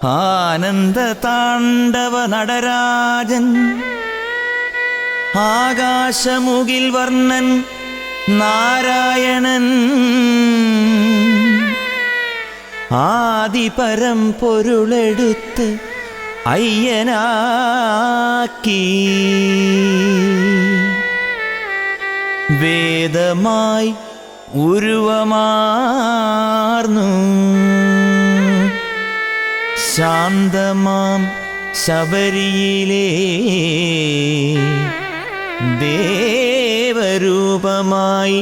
ആനന്ദ താണ്ഡവ നടരാജൻ ആകാശമുകിൽ വർണ്ണൻ നാരായണൻ ആദിപരം പൊരുളെടുത്ത് അയ്യനാക്കി വേദമായി ഉരുവമാർന്നു ശാന്തമാം ശബരിയിലെ ദേവരൂപമായി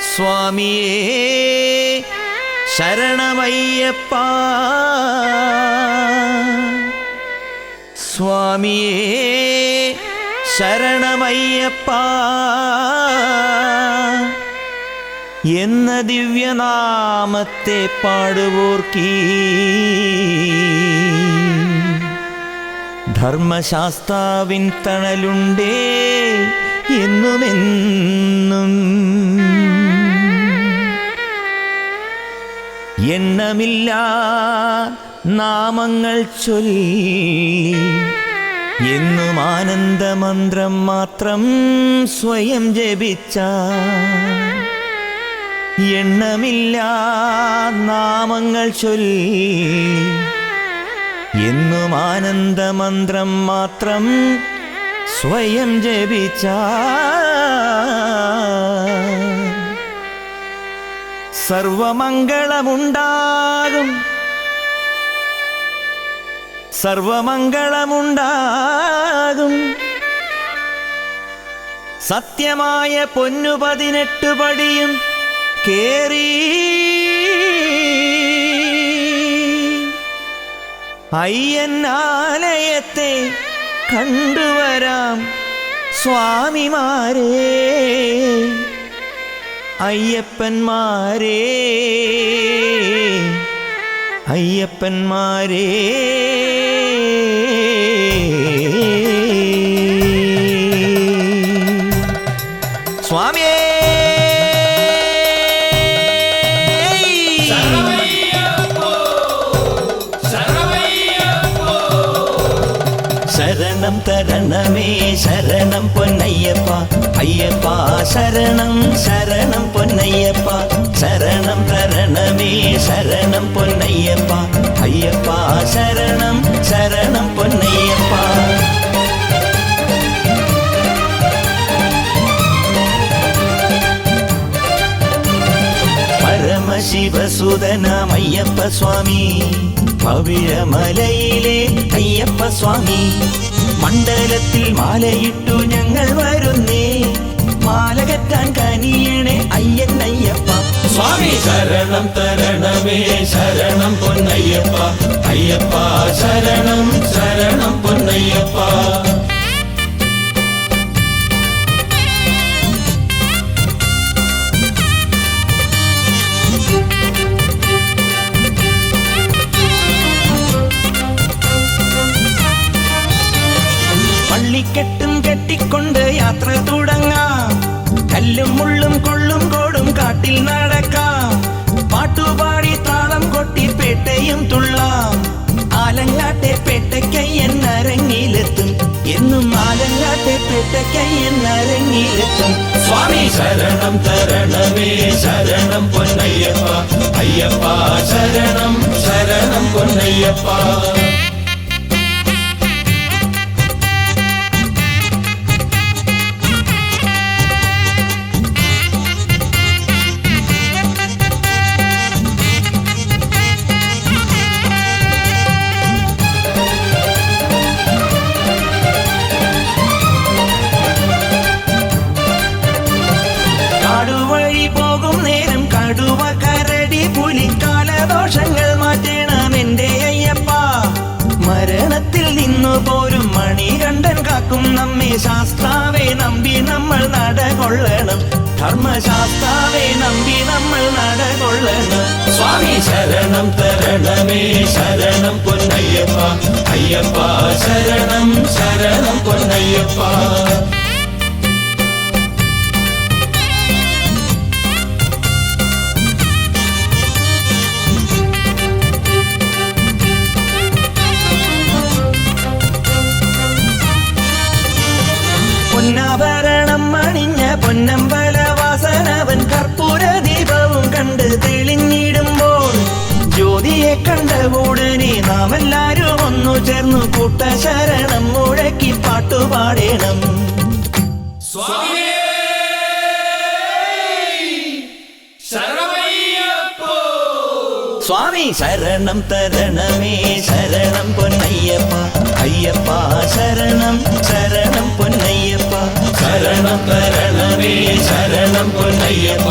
സ്വാമിയേ ശരണമയ്യപ്പ സ്വാമിയേ ശരണമയ്യപ്പ എന്ന ദിവ്യനാമത്തെ പാടുവോർക്കീ ധർമ്മശാസ്താവിൻ തണലുണ്ടേ എന്നുമെന്നും എണ്ണമില്ല നാമങ്ങൾ ചൊല്ലി എന്നും ആനന്ദമന്ത്രം മാത്രം സ്വയം ജപിച്ച എണ്ണമില്ല നാമങ്ങൾ ചൊല്ലി എന്നും ആനന്ദമന്ത്രം മാത്രം സ്വയം ജപിച്ച സർവമംഗളമുണ്ടാകും സർവമംഗളമുണ്ടാകും സത്യമായ പൊന്നു 18 പടിയും കേറി അയ്യനാലയത്തെ കണ്ടുവരാം സ്വാമിമാരേ അയ്യപ്പന്മാരേ അയ്യപ്പന്മാരേ സ്വാമിയേ ശരണം തരണമേ ശരണം പൊന്നയ്യപ്പ അയ്യപ്പ ശരണം ശരണം പൊന്നയ്യപ്പ ശരണം തരണമേ ശരണം പൊന്നയ്യപ്പ അയ്യപ്പ ശരണം ശരണം പൊന്നയ്യപ്പ പരമശിവസുതനാമയ്യപ്പ സ്വാമി പവിഴമലയിലെ അയ്യപ്പ സ്വാമി മണ്ഡലത്തിൽ മാലയിട്ടു ഞങ്ങൾ വരുന്നേ മാലകറ്റാൻ കനിയണേ അയ്യൻ അയ്യപ്പ സ്വാമി ശരണം തരണമേ ശരണം പൊന്നയ്യപ്പ അയ്യപ്പ ശരണം ശരണം പൊന്നയ്യപ്പ പള്ളിക്കെട്ടും കെട്ടിക്കൊണ്ട് യാത്ര തുടങ്ങാം കല്ലും മുള്ളും കൊള്ളും കോടും കാട്ടിൽ നടക്കാം പാട്ടുപാടി താളം കൊട്ടി പേട്ടയും തുള്ളാം ആലങ്ങാട്ടെ പേട്ടയ്ക്കയ്യൻ അരങ്ങിലെത്തും എന്നും ആലങ്ങാട്ടെ പേട്ടയ്ക്കയ്യൻ അരങ്ങിലെത്തും സ്വാമി ശരണം തരണമേ ശരണം പൊന്നയ്യപ്പ അയ്യപ്പ ശരണം ശരണം പൊന്നയ്യപ്പ കാടുവഴി പോകും നേരം കടുവ കരടി പുലിക്കാലദോഷങ്ങൾ മാറ്റണം എന്റെ അയ്യപ്പ മരണത്തിൽ നിന്നു പോരും മണികണ്ഠൻ കാക്കും നമ്മെ ശാസ്താവെ നമ്പി നമ്മൾ നടകൊള്ളണം ധർമ്മശാസ്താവെ നമ്പി നമ്മൾ നടകൊള്ളണം സ്വാമി ശരണം തരണമേ ശരണം പൊന്നയ്യപ്പ അയ്യപ്പ ശരണം ശരണം പൊന്നയ്യപ്പ പൊന്നാഭരണം അണിഞ്ഞ പൊന്നമ്പല വാസനവൻ കർപ്പൂര ദീപവും കണ്ട് തെളിഞ്ഞിടുമ്പോൾ ജ്യോതിയെ കണ്ട ഉടനെ നാം എല്ലാരും ഒന്നു ചേർന്നു കൂട്ടശരണം മുഴക്കി പാട്ടുപാടേണം. സ്വാമി ശരണം തരണമേ ശരണം പൊന്നയ്യപ്പ അയ്യപ്പ ശരണം ശരണം പൊന്നയ്യപ്പ ശരണം തരണമേ ശരണം പൊന്നയ്യപ്പ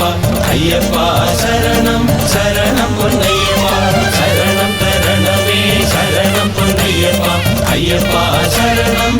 അയ്യപ്പ ശരണം ശരണം പൊന്നയ്യപ്പ ശരണം തരണമേ ശരണം പൊന്നയ്യപ്പ അയ്യപ്പ ശരണം